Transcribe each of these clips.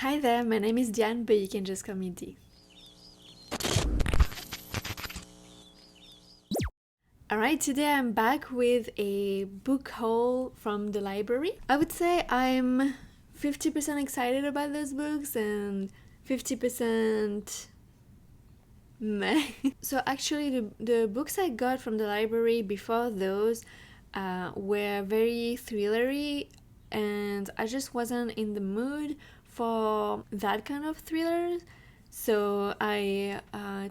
Hi there, my name is Diane, but you can just call me D. Alright, today I'm back with a book haul from the library. I would say I'm 50% excited about those books and 50% meh. So actually the books I got from the library before those were very thrillery, and I just wasn't in the mood for that kind of thrillers. So I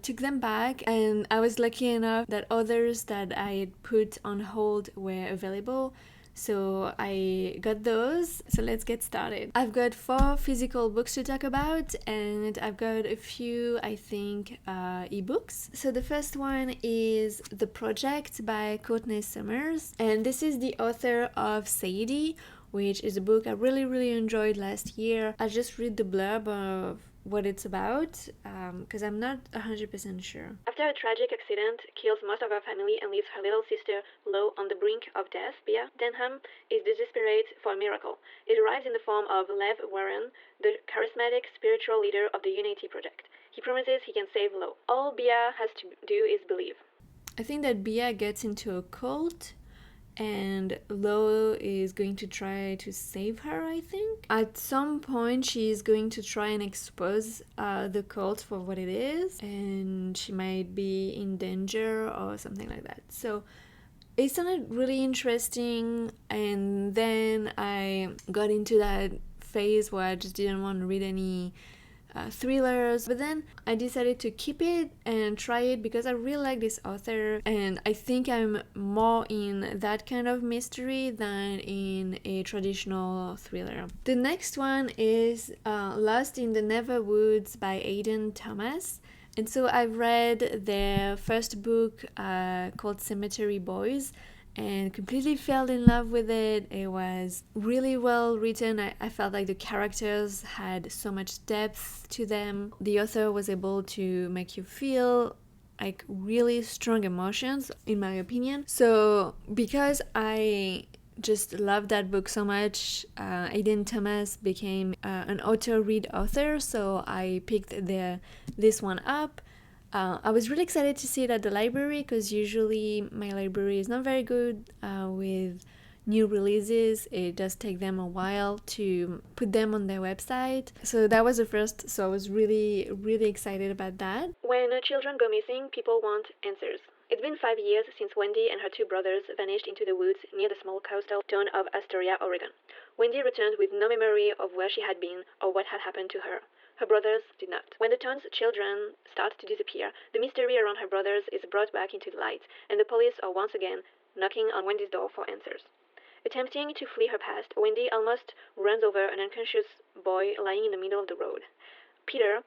took them back, and I was lucky enough that others that I had put on hold were available. So I got those. So let's get started. I've got 4 physical books to talk about, and I've got a few, I think, ebooks. So the first one is The Project by Courtney Summers, and this is the author of Hiiiii, which is a book I really enjoyed last year. I just read the blurb of what it's about because I'm not 100% sure. After a tragic accident kills most of her family and leaves her little sister low on the brink of death, Bia Denham is desperate for a miracle. It arrives in the form of Lev Warren, the charismatic spiritual leader of the Unity Project. He promises he can save Lo. All Bia has to do is believe. I think that Bia gets into a cult and Lo is going to try to save her, I think. At some point, she's going to try and expose the cult for what it is, and she might be in danger or something like that. So it sounded really interesting, and then I got into that phase where I just didn't want to read any thrillers, but then I decided to keep it and try it because I really like this author, and I think I'm more in that kind of mystery than in a traditional thriller. The next one is Lost in the Never Woods by Aidan Thomas. And so I've read their first book called Cemetery Boys and completely fell in love with it. It was really well written. I felt like the characters had so much depth to them. The author was able to make you feel like really strong emotions, in my opinion. So because I just loved that book so much, Aidan Thomas became an auto-read author, so I picked this one up. I was really excited to see it at the library because usually my library is not very good with new releases. It does take them a while to put them on their website. So that was the first, so I was really excited about that. When children go missing, people want answers. It's been 5 years since Wendy and her 2 brothers vanished into the woods near the small coastal town of Astoria, Oregon. Wendy returned with no memory of where she had been or what had happened to her. Her brothers did not. When the town's children start to disappear, the mystery around her brothers is brought back into the light, and the police are once again knocking on Wendy's door for answers. Attempting to flee her past, Wendy almost runs over an unconscious boy lying in the middle of the road. Peter,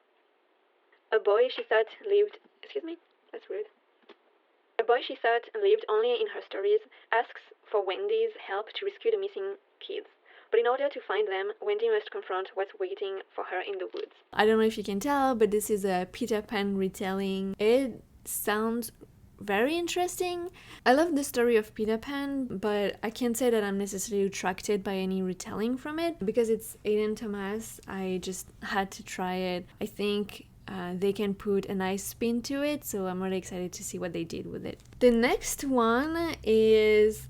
a boy she thought lived... Excuse me? That's rude. A boy she thought lived only in her stories asks for Wendy's help to rescue the missing kids. But in order to find them, Wendy must confront what's waiting for her in the woods. I don't know if you can tell, but this is a Peter Pan retelling. It sounds very interesting. I love the story of Peter Pan, but I can't say that I'm necessarily attracted by any retelling from it. Because it's Aidan Thomas, I just had to try it. I think they can put a nice spin to it, so I'm really excited to see what they did with it. The next one is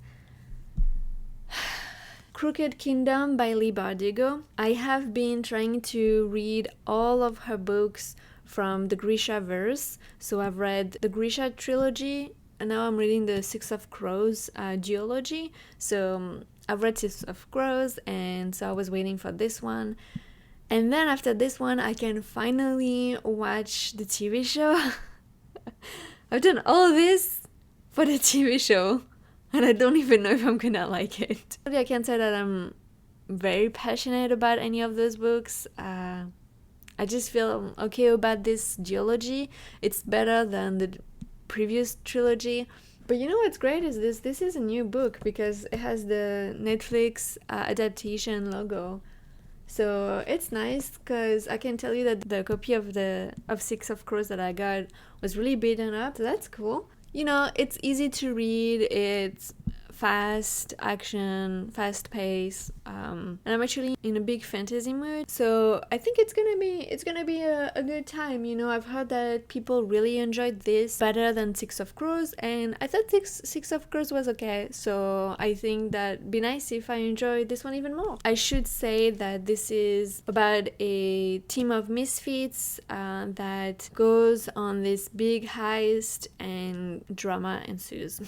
Crooked Kingdom by Leigh Bardugo. I have been trying to read all of her books from the Grisha verse. So I've read the Grisha trilogy, and now I'm reading the Six of Crows duology. So I've read Six of Crows, and so I was waiting for this one. And then after this one, I can finally watch the TV show. I've done all this for the TV show, and I don't even know if I'm gonna like it. I can't say that I'm very passionate about any of those books. I just feel okay about this duology. It's better than the previous trilogy. But you know what's great is this is a new book because it has the Netflix adaptation logo. So it's nice because I can tell you that the copy of Six of Crows that I got was really beaten up. So that's cool. You know, it's easy to read. It's fast action, fast pace, and I'm actually in a big fantasy mood, so I think it's gonna be a good time. You know, I've heard that people really enjoyed this better than Six of Crows, and I thought Six of Crows was okay, so I think that'd be nice if I enjoyed this one even more. I should say that this is about a team of misfits that goes on this big heist and drama ensues.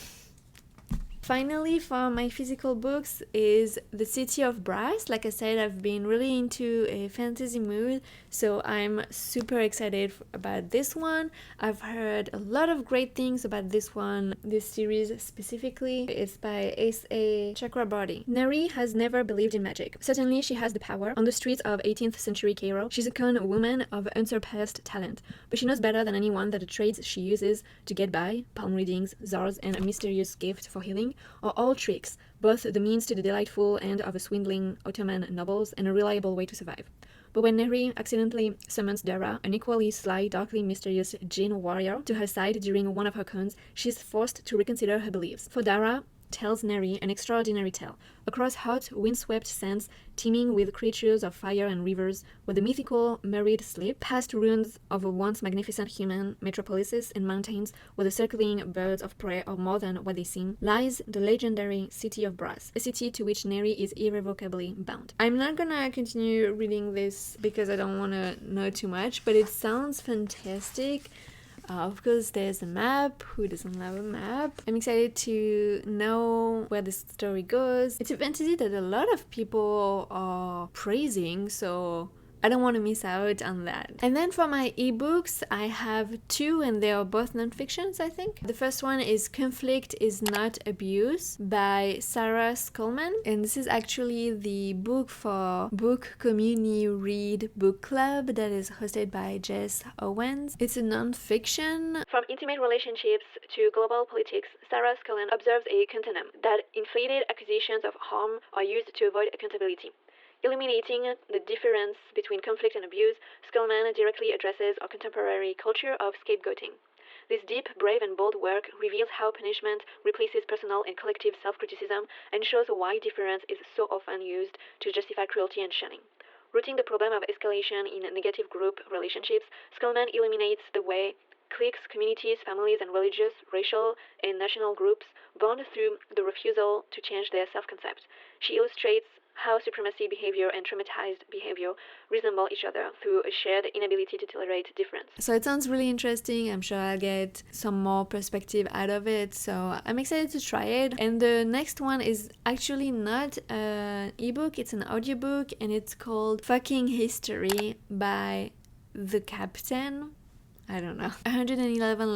Finally, for my physical books is The City of Brass. Like I said, I've been really into a fantasy mood, so I'm super excited about this one. I've heard a lot of great things about this one, this series specifically. It's by S.A. Chakrabarty. Neri has never believed in magic. Certainly, she has the power. On the streets of 18th century Cairo, she's a con woman of unsurpassed talent, but she knows better than anyone that the trades she uses to get by, palm readings, czars, and a mysterious gift for healing, are all tricks, both the means to the delightful end of a swindling Ottoman nobles and a reliable way to survive. But when Neri accidentally summons Dara, an equally sly, darkly mysterious Jinn warrior, to her side during one of her cons, she's forced to reconsider her beliefs. For Dara tells Neri an extraordinary tale. Across hot, windswept sands, teeming with creatures of fire and rivers, where the mythical Merid sleep, past ruins of a once magnificent human metropolises and mountains where the circling birds of prey are more than what they seem, lies the legendary City of Brass, a city to which Neri is irrevocably bound. I'm not gonna continue reading this because I don't want to know too much, but it sounds fantastic. Of course, there's a map. Who doesn't love a map? I'm excited to know where this story goes. It's a fantasy that a lot of people are praising, so I don't want to miss out on that. And then for my ebooks, I have two, and they are both non-fictions, I think. The first one is Conflict is Not Abuse by Sarah Skolman, and this is actually the book for Book Community Read Book Club that is hosted by Jess Owens. It's a non-fiction. From intimate relationships to global politics, Sarah Skolman observes a continuum that inflated accusations of harm are used to avoid accountability. Illuminating the difference between conflict and abuse, Skolman directly addresses our contemporary culture of scapegoating. This deep, brave, and bold work reveals how punishment replaces personal and collective self-criticism and shows why difference is so often used to justify cruelty and shunning. Rooting the problem of escalation in negative group relationships, Skolman illuminates the way cliques, communities, families, and religious, racial, and national groups bond through the refusal to change their self-concept. She illustrates how supremacy behavior and traumatized behavior resemble each other through a shared inability to tolerate difference. So it sounds really interesting. I'm sure I'll get some more perspective out of it, so I'm excited to try it. And the next one is actually not an ebook, it's an audiobook, and it's called Fucking History by The Captain. I don't know. 111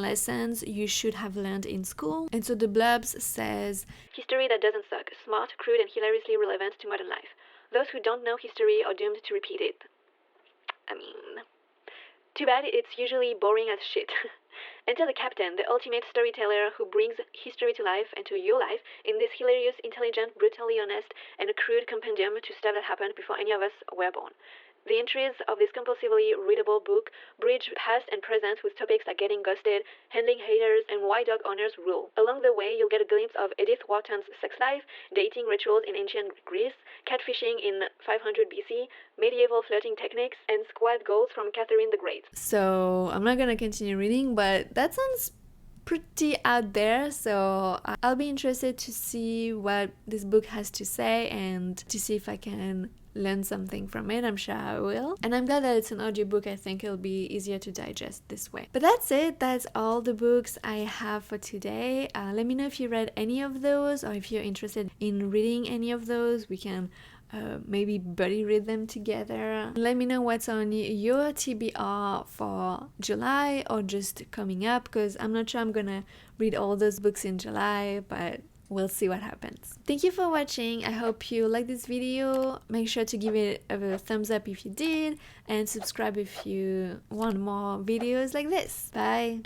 lessons you should have learned in school. And so the blurbs says, history that doesn't suck, smart, crude, and hilariously relevant to modern life. Those who don't know history are doomed to repeat it. I mean, too bad it's usually boring as shit. Enter the captain, the ultimate storyteller who brings history to life and to your life in this hilarious, intelligent, brutally honest, and a crude compendium to stuff that happened before any of us were born. The entries of this compulsively readable book bridge past and present with topics like getting ghosted, handling haters, and why dog owners rule. Along the way, you'll get a glimpse of Edith Wharton's sex life, dating rituals in ancient Greece, catfishing in 500 BC, medieval flirting techniques, and squad goals from Catherine the Great. So, I'm not gonna continue reading, but that sounds pretty out there, so I'll be interested to see what this book has to say and to see if I can learn something from it. I'm sure I will. And I'm glad that it's an audiobook. I think it'll be easier to digest this way. But that's it. That's all the books I have for today. Let me know if you read any of those or if you're interested in reading any of those. We can maybe buddy read them together. Let me know what's on your TBR for July or just coming up, because I'm not sure I'm gonna read all those books in July, but we'll see what happens. Thank you for watching. I hope you liked this video. Make sure to give it a thumbs up if you did, and subscribe if you want more videos like this. Bye!